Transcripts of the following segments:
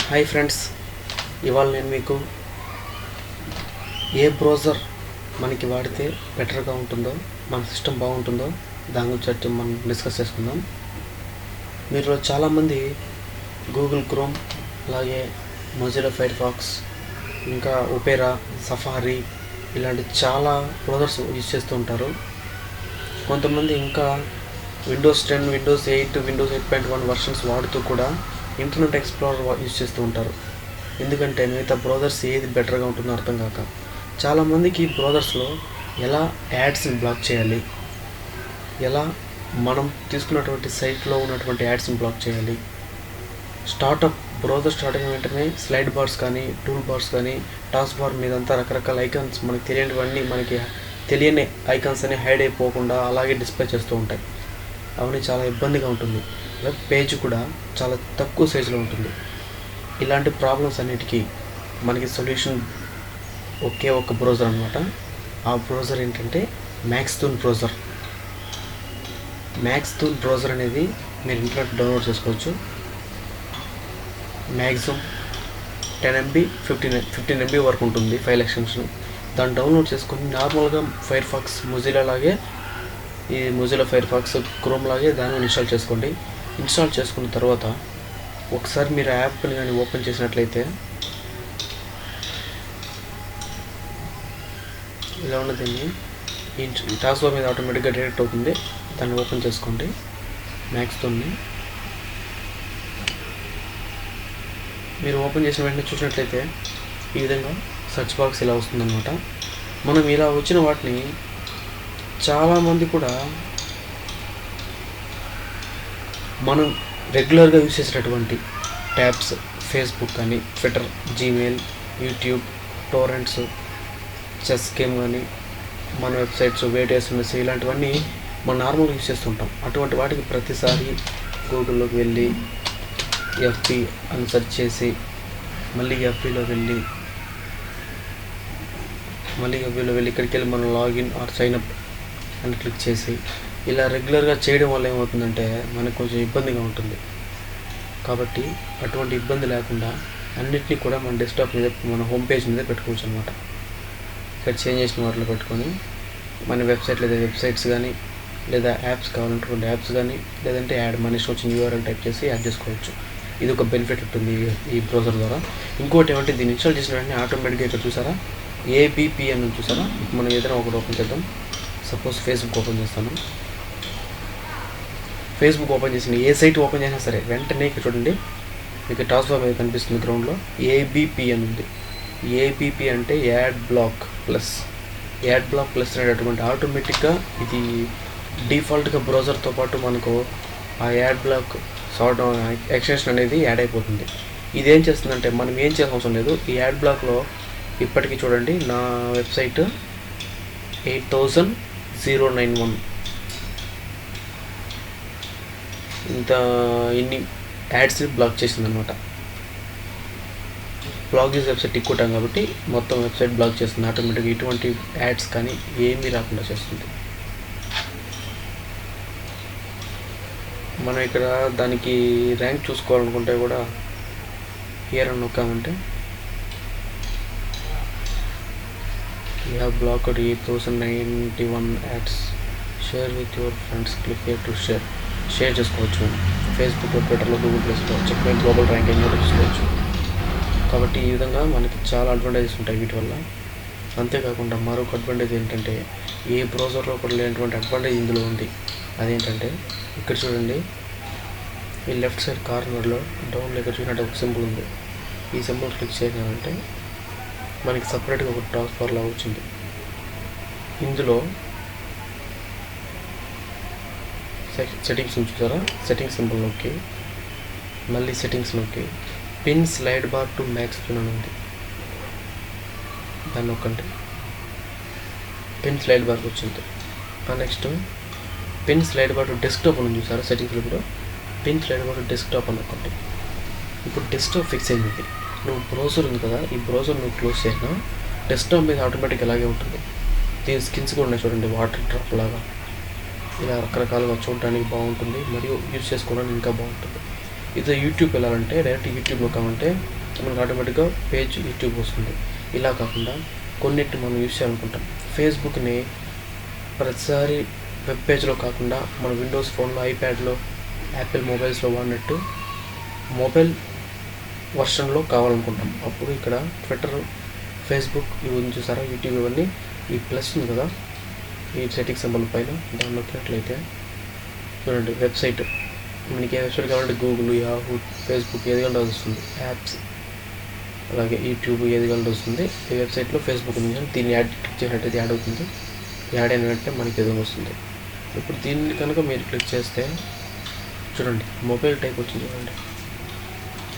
Hi friends, ఇవాళ నేను మీకు ఏ బ్రౌజర్ మనకి వాడితే బెటర్గా ఉంటుందో, మన సిస్టమ్ బాగుంటుందో దాని గురించి మనం డిస్కస్ చేసుకుందాం. మీరు చాలామంది గూగుల్ క్రోమ్, అలాగే మొజిల్లా ఫైర్ ఫాక్స్, ఇంకా ఒపేరా, సఫారీ ఇలాంటి చాలా బ్రౌజర్స్ యూజ్ చేస్తూ ఉంటారు. కొంతమంది ఇంకా విండోస్ 10, విండోస్ 8, విండోస్ 8.1 వర్షన్స్ వాడుతూ కూడా ఇంటర్నెట్ ఎక్స్ప్లోరర్ యూజ్ చేస్తూ ఉంటారు. ఎందుకంటే మిగతా బ్రౌజర్స్ ఏది బెటర్గా ఉంటుందో అర్థం కాక. చాలామందికి ఈ బ్రౌజర్స్లో ఎలా యాడ్స్ని బ్లాక్ చేయాలి, ఎలా మనం తీసుకున్నటువంటి సైట్లో ఉన్నటువంటి యాడ్స్ని బ్లాక్ చేయాలి, బ్రౌజర్ స్టార్ట్ అయిన వెంటనే స్లైడ్ బార్స్ కానీ, టూల్ బార్స్ కానీ, టాస్క్ బార్ మీదంతా రకరకాల ఐకాన్స్, మనకి తెలియనివన్నీ, మనకి తెలియని ఐకాన్స్ అని హైడ్ అయిపోకుండా అలాగే డిస్ప్లే చేస్తూ ఉంటాయి. అవన్నీ చాలా ఇబ్బందిగా ఉంటుంది. వెబ్ పేజ్ కూడా చాలా తక్కువ సైజులో ఉంటుంది. ఇలాంటి ప్రాబ్లమ్స్ అన్నిటికీ మనకి సొల్యూషన్ ఒకే ఒక బ్రౌజర్ అనమాట. ఆ బ్రౌజర్ ఏంటంటే మ్యాక్స్తూన్ బ్రౌజర్. మ్యాక్స్తూన్ బ్రౌజర్ అనేది మీరు ఇంటర్నెట్ డౌన్లోడ్ చేసుకోవచ్చు. మ్యాక్సిమం 10 MB 15 MB వరకు ఉంటుంది ఫైల్ ఎక్స్టెన్షన్. దాన్ని డౌన్లోడ్ చేసుకొని నార్మల్గా ఫైర్ ఫాక్స్, మొజిల్లా లాగే ఈ మొజిల్లా ఫైర్ ఫాక్స్, క్రోమ్ లాగే దాన్ని ఇన్స్టాల్ చేసుకోండి. ఇన్స్టాల్ చేసుకున్న తర్వాత ఒకసారి మీరు యాప్ని కానీ ఓపెన్ చేసినట్లయితే ఇలా ఉన్నది. ఈ టాస్క్ బార్ మీద ఆటోమేటిక్గా డైరెక్ట్ అవుతుంది. దాన్ని ఓపెన్ చేసుకోండి. మ్యాక్స్తోని మీరు ఓపెన్ చేసిన వెంటనే చూసినట్లయితే ఈ విధంగా సెర్చ్ బాక్స్ ఇలా వస్తుందన్నమాట. మనం ఇలా వచ్చిన వాటిని చాలామంది కూడా మనం రెగ్యులర్గా యూజ్ చేసేటటువంటి ట్యాబ్స్, ఫేస్బుక్ కానీ, Twitter, Gmail, YouTube, torrents, chess game కానీ, మన వెబ్సైట్స్, వేటేస్ఎంఎస్ ఇలాంటివన్నీ మనం నార్మల్గా యూజ్ చేస్తుంటాం. అటువంటి వాటికి ప్రతిసారి గూగుల్లోకి వెళ్ళి ఎఫ్బి అని సెర్చ్ చేసి మళ్ళీ ఎఫ్బిలో వెళ్ళి ఇక్కడికి వెళ్ళి మనం లాగిన్ ఆర్ సైన్అప్ అని క్లిక్ చేసి ఇలా రెగ్యులర్గా చేయడం వల్ల ఏమవుతుందంటే మనకు కొంచెం ఇబ్బందిగా ఉంటుంది. కాబట్టి అటువంటి ఇబ్బంది లేకుండా అన్నిటినీ కూడా మన డెస్క్టాప్ మీద, మన హోమ్ పేజ్ మీద పెట్టుకోవచ్చు అనమాట. ఇక్కడ చేంజ్ చేసిన వాటిలో పెట్టుకొని మన వెబ్సైట్ లేదా వెబ్సైట్స్ కానీ, లేదా యాప్స్ కావాలంటే యాప్స్ కానీ, లేదంటే యాడ్ మన ఇష్టం వచ్చిన URL టైప్ చేసి యాడ్ చేసుకోవచ్చు. ఇది ఒక బెనిఫిట్ ఉంటుంది ఈ బ్రౌజర్ ద్వారా. ఇంకోటి ఏమంటే దీన్ని ఇన్స్టాల్ చేసిన వెంటనే ఆటోమేటిక్గా ఇక్కడ చూసారా ABP అని చూసారా. మనం ఏదైనా ఒకటి ఓపెన్ చేద్దాం. సపోజ్ ఫేస్బుక్ ఓపెన్ చేస్తాను. ఫేస్బుక్ ఓపెన్ చేసిన ఏ సైట్ ఓపెన్ చేసినా సరే వెంటనే ఇక్కడ చూడండి, మీకు టాస్క్ బార్ మీద కనిపిస్తుంది గ్రౌండ్లో ABP అని ఉంది. ABP అంటే add black plus. Add black plus అనేటటువంటి ఆటోమేటిక్గా ఇది డిఫాల్ట్గా బ్రౌజర్తో పాటు మనకు ఆ యాడ్ బ్లాక్ ఎక్స్టెన్షన్ అనేది యాడ్ అయిపోతుంది. ఇది ఏం చేస్తుందంటే మనం ఏం చేయాల్సిన అవసరం లేదు. ఈ యాడ్ బ్లాక్లో ఇప్పటికీ చూడండి నా వెబ్సైట్ 8091 ఇన్ని యాడ్స్ని బ్లాక్ చేసింది అనమాట. బ్లాక్ చేసే వెబ్సైట్ టిక్కుంటాం కాబట్టి మొత్తం వెబ్సైట్ బ్లాక్ చేస్తుంది ఆటోమేటిక్గా. ఎటువంటి యాడ్స్ కానీ ఏమీ రాకుండా చేస్తుంది. మనం ఇక్కడ దానికి ర్యాంక్ చూసుకోవాలనుకుంటే కూడా హియర్ అని నొక్కామంటే you have blocked 8091 ads, share with your friends, click here to share చేసుకోవచ్చు. ఫేస్బుక్, ట్విట్టర్లో, గూగుల్ ప్లేస్లో చెక్మేట్ గ్లోబల్ ర్యాంకింగ్ కూడా తీసుకోవచ్చు. కాబట్టి ఈ విధంగా మనకి చాలా అడ్వాంటేజెస్ ఉంటాయి వీటి వల్ల. అంతేకాకుండా మరొక అడ్వాంటేజ్ ఏంటంటే ఏ బ్రౌజర్లో కూడా లేనటువంటి అడ్వాంటేజ్ ఇందులో ఉంది. అదేంటంటే ఇక్కడ చూడండి, ఈ లెఫ్ట్ సైడ్ కార్నర్లో డౌన్లో ఇక్కడ చూసినట్టు ఒక సింబల్ ఉంది. ఈ సింబల్ క్లిక్ చేయాలంటే మనకి సపరేట్గా ఒక టాస్క్ బార్ లాగా వచ్చింది. ఇందులో సెట్టింగ్స్ చూసారా, సెట్టింగ్స్ సింబల్లోకి మళ్ళీ సెట్టింగ్స్లోకి పిన్ స్లైడ్ బార్ టు మ్యాక్స్తూన్ అని ఉంది. దాన్ని ఒకండి పిన్ స్లైడ్ బార్కి వచ్చింది. Next pin slide bar to desktop అని చూసారా, సెట్టింగ్స్లో కూడా pin slide bar to desktop అని ఒకటి. ఇప్పుడు డెస్క్టాప్ ఫిక్స్ అయింది. నువ్వు బ్రౌజర్ ఉంది కదా, ఈ బ్రౌజర్ నువ్వు క్లోజ్ చేసినా డెస్క్టాప్ మీద ఆటోమేటిక్ అలాగే ఉంటుంది. దీని స్కిన్స్ కూడా ఉన్నాయి చూడండి, వాటర్ డ్రాప్ లాగా. ఇలా రకరకాలుగా చూడడానికి బాగుంటుంది మరియు యూజ్ చేసుకోవడానికి ఇంకా బాగుంటుంది. ఇది యూట్యూబ్ వెళ్ళాలంటే డైరెక్ట్ యూట్యూబ్లో కావాలంటే మనకు ఆటోమేటిక్గా పేజ్ యూట్యూబ్ వస్తుంది. ఇలా కాకుండా కొన్నిటిని మనం యూజ్ చేయాలనుకుంటాం. ఫేస్బుక్ని ప్రతిసారి వెబ్ పేజ్లో కాకుండా మన విండోస్ ఫోన్లో, ఐప్యాడ్లో, యాపిల్ మొబైల్స్లో వాడినట్టు మొబైల్ వర్షన్లో కావాలనుకుంటాం. అప్పుడు ఇక్కడ ట్విట్టర్, ఫేస్బుక్ ఇవి ఉంది చూసారా, యూట్యూబ్ ఇవన్నీ ఈ ప్లస్ ఉంది కదా ఈ సెట్టింగ్ సింబల్ పైన, దాన్ని నొక్కినట్లయితే చూడండి వెబ్సైట్. మనకి ఏ వెబ్సైట్ కావాలంటే గూగుల్, యాహూ, ఫేస్బుక్ ఏది కావాలంటే వస్తుంది, యాప్స్, అలాగే యూట్యూబ్ ఏది కావాలంటే వస్తుంది. ఈ వెబ్సైట్లో ఫేస్బుక్ ఉంది కానీ దీన్ని యాడ్ క్లిక్ చేసినట్టయితే యాడ్ అవుతుంది. యాడ్ అయిన వెంటనే మనకి ఏదైనా వస్తుంది. ఇప్పుడు దీన్ని కనుక మీరు క్లిక్ చేస్తే చూడండి మొబైల్ టైప్ వచ్చింది చూడండి.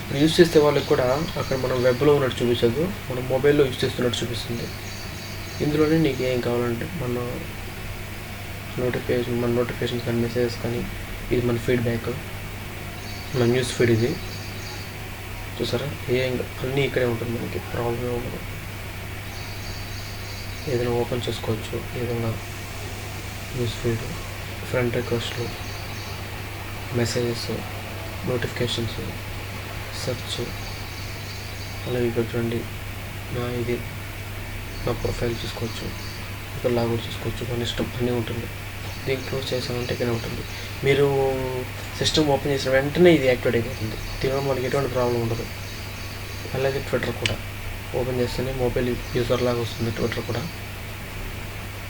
ఇప్పుడు యూజ్ చేసే వాళ్ళకి కూడా అక్కడ మనం వెబ్లో ఉన్నట్టు చూపించదు, మనం మొబైల్లో యూజ్ చేస్తున్నట్టు చూపిస్తుంది. ఇందులోనే నీకు ఏం కావాలంటే మన నోటిఫికేషన్స్ కానీ, మెసేజెస్ కానీ, ఇది మన ఫీడ్బ్యాక్, మన న్యూస్ ఫీడ్, ఇది చూసారా అన్నీ ఇక్కడే ఉంటుంది. మనకి ప్రాబ్లం ఉండదు. ఏదైనా ఓపెన్ చేసుకోవచ్చు. ఏదైనా న్యూస్ ఫీడ్, ఫ్రెండ్ రిక్వెస్ట్లు, మెసేజెస్, నోటిఫికేషన్స్, సెర్చ్, అలాగే ఇక్కడ చూడండి ఇది నా ప్రొఫైల్ చూసుకోవచ్చు, ఇక్కడ లాగౌట్ చేసుకోవచ్చు, మన ఇష్టం అన్నీ ఉంటుంది. దీన్ని క్లోజ్ చేసామంటే ఇక్కడ ఉంటుంది. మీరు సిస్టమ్ ఓపెన్ చేసిన వెంటనే ఇది యాక్టివేట్ అయిపోతుంది. దీనివల్ల మనకి ఎటువంటి ప్రాబ్లం ఉండదు. అలాగే ట్విట్టర్ కూడా ఓపెన్ చేస్తేనే మొబైల్ యూజర్ లాగా వస్తుంది. ట్విట్టర్ కూడా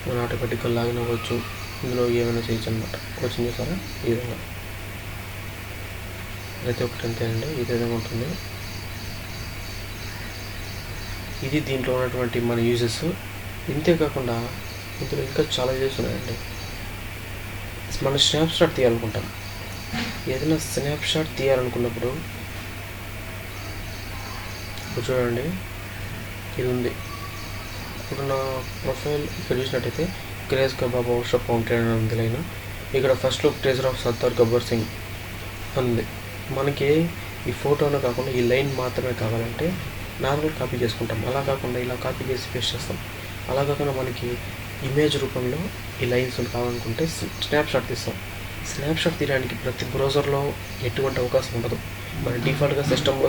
మనం ఆటోమేటిక్గా లాగిన్ అవ్వచ్చు. ఇందులో ఏమైనా చేయొచ్చు అనమాట. వచ్చింది చూసారా ఈ విధంగా. ప్రతి ఒక్కటి అంతేనండి, ఈ విధంగా ఉంటుంది. ఇది దీంట్లో ఉన్నటువంటి మన యూజెస్. ఇంతేకాకుండా ఇందులో ఇంకా చాలా యూజెస్ ఉన్నాయండి. మనం స్నాప్షాట్ తీయాలనుకుంటాం. ఏదైనా స్నాప్షాట్ తీయాలనుకున్నప్పుడు చూడండి ఇది ఉంది. ఇప్పుడు నా ప్రొఫైల్ ఇక్కడ చూసినట్టయితే క్రేజ్ కబాబ్ వర్క్షాప్ కౌంటెడ్ అని ఉంది లైన్. ఇక్కడ ఫస్ట్లో ట్రేజర్ ఆఫ్ సర్దార్ గబ్బర్ సింగ్ ఉంది. మనకి ఈ ఫోటోనే కాకుండా ఈ లైన్ మాత్రమే కావాలంటే నార్మల్ కాపీ చేసుకుంటాం. అలా కాకుండా ఇలా కాపీ చేసి పేస్ట్ చేస్తాం. అలా కాకుండా మనకి ఇమేజ్ రూపంలో ఈ లైన్స్ కావాలనుకుంటే స్నాప్షాట్ తీస్తాం. స్నాప్షాట్ తీయడానికి ప్రతి బ్రౌజర్లో ఎటువంటి అవకాశం ఉండదు. మనం డిఫాల్ట్గా సిస్టంలో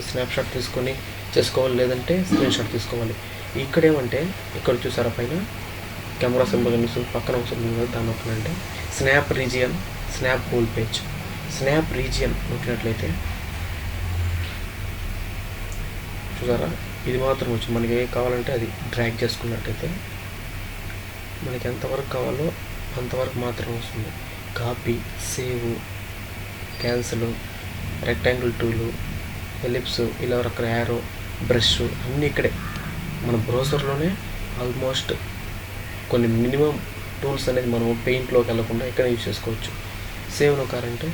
స్నాప్షాట్ తీసుకొని చేసుకోవాలి, లేదంటే స్క్రీన్షాట్ తీసుకోవాలి. ఇక్కడేమంటే ఇక్కడ చూసారా పైన కెమెరా సింబల్ కనిపిస్తుంది, పక్కన వస్తుంది కదా, దాని నొక్కినంటే snap region, snap whole page. Snap region నొక్కినట్లయితే చూసారా ఇది మాత్రం వచ్చి మనకి ఏ కావాలంటే అది డ్రాగ్ చేసుకున్నట్టయితే మనకి ఎంతవరకు కావాలో అంతవరకు మాత్రం వస్తుంది. Copy, save, cancel, rectangle tool, ellipse, ఇలా రకరకాల యారో, బ్రష్ అన్నీ ఇక్కడే మన బ్రౌజర్లోనే ఆల్మోస్ట్ కొన్ని మినిమం టూల్స్ అనేది మనం పెయింట్లోకి వెళ్ళకుండా ఇక్కడ యూజ్ చేసుకోవచ్చు. సేవ్ నొక్కారంటే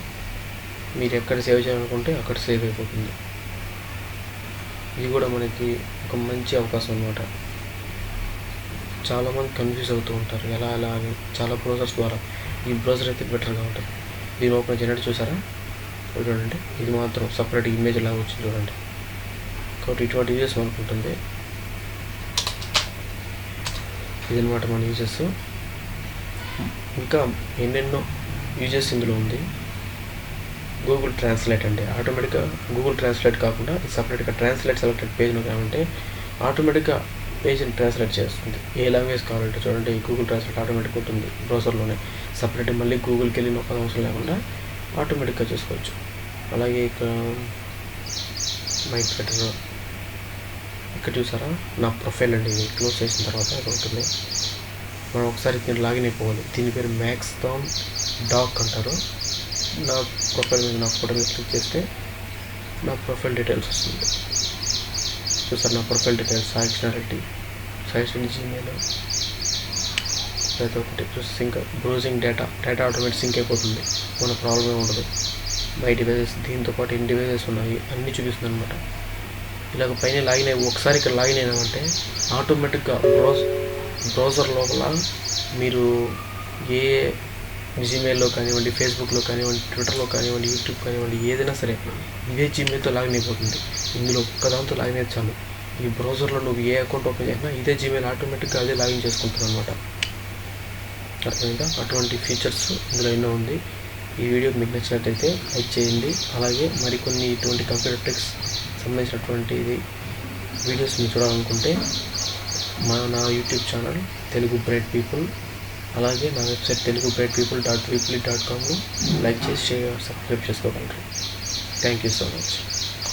మీరు ఎక్కడ సేవ్ చేయాలనుకుంటే అక్కడ సేవ్ అయిపోతుంది. ఇది కూడా మనకి ఒక మంచి అవకాశం అన్నమాట. చాలామంది కన్ఫ్యూజ్ అవుతూ ఉంటారు ఎలా అని. చాలా బ్రౌజర్స్ ద్వారా ఈ బ్రౌజర్ అయితే బెటర్గా ఉంటుంది. దీని ఓపెన్ చేయనట్టు చూసారా చూడండి, ఇది మాత్రం సపరేట్ ఇమేజ్ లాగా వచ్చింది చూడండి. కాబట్టి ఇటువంటి యూజెస్ మనకు ఉంటుంది. ఇదనమాట మన యూజెస్. ఇంకా ఎన్నెన్నో యూజెస్ ఇందులో ఉంది. గూగుల్ ట్రాన్స్లేట్ అండి, ఆటోమేటిక్గా గూగుల్ ట్రాన్స్లేట్ కాకుండా సపరేట్గా ట్రాన్స్లేట్ సెలెక్టెడ్ పేజ్లో కావాలంటే ఆటోమేటిక్గా పేజ్ని ట్రాన్స్లేట్ చేస్తుంది. ఏ లాంగ్వేజ్ కావాలంటే చూడండి గూగుల్ ట్రాన్స్లేట్ ఆటోమేటిక్ ఉంటుంది బ్రౌజర్లోనే. సపరేట్ మళ్ళీ గూగుల్కి వెళ్ళి నొక్కడం అవసరం లేకుండా ఆటోమేటిక్గా చేసుకోవచ్చు. అలాగే ఇక్కడ మై ట్విట్టర్ ఇక్కడ చూసారా నా ప్రొఫైల్ అండి, ఇది క్లోజ్ చేసిన తర్వాత అది ఉంటుంది. మనం ఒకసారి దీన్ని లాగిన్ అయిపోవాలి. దీని పేరు మ్యాక్స్థాన్ డాక్ అంటారు. నా ప్రొఫైల్ మీద నా ఫోటో మీద క్లిక్ చేస్తే నా ప్రొఫైల్ డీటెయిల్స్ వస్తుంది. చూసారు నా ప్రొఫైల్ డీటెయిల్స్ సాక్షినారెడ్డి, సాక్షి జీమెయిల్, ప్రతి ఒక్కటి sync browsing data automatic sync అయిపోతుంది. మన ప్రాబ్లం ఉండదు. మై డివైజెస్ దీంతో పాటు ఎన్ని డివైజెస్ ఉన్నాయి అన్నీ చూపిస్తుంది అనమాట. ఇలాగ పైన లాగిన్ అయ్యి ఒకసారి ఇక్కడ లాగిన్ అయినామంటే ఆటోమేటిక్గా బ్రౌజర్ లోపల మీరు ఏ జీమెయిల్లో కానివ్వండి, ఫేస్బుక్లో కానివ్వండి, ట్విట్టర్లో కానివ్వండి, యూట్యూబ్ కానివ్వండి, ఏదైనా సరే ఇదే జీమెయిల్తో లాగిన్ అయిపోతుంది. ఇందులో ఒక్కదాంతో లాగిన్ అయితే చాలు. ఈ బ్రౌజర్లో నువ్వు ఏ అకౌంట్ ఓపెన్ చేసినా ఇదే జీమెయిల్ ఆటోమేటిక్గా అదే లాగిన్ చేసుకుంటుంది అనమాట. అర్థమైందా? అటువంటి ఫీచర్స్ ఇందులో ఎన్నో ఉంది. ఈ వీడియో మీకు నచ్చినట్లయితే లైక్ చేయండి. అలాగే మరికొన్ని ఇటువంటి కంప్యూటర్ ట్రిక్స్ సంబంధించినటువంటి వీడియోస్ మీరు చూడాలనుకుంటే నా YouTube channel Telugu bright people, అలాగే నా వెబ్సైట్ telugubrightpeople.weebly.comను లైక్ చేసి సబ్స్క్రైబ్ చేసుకోగలరు. Thank you so much.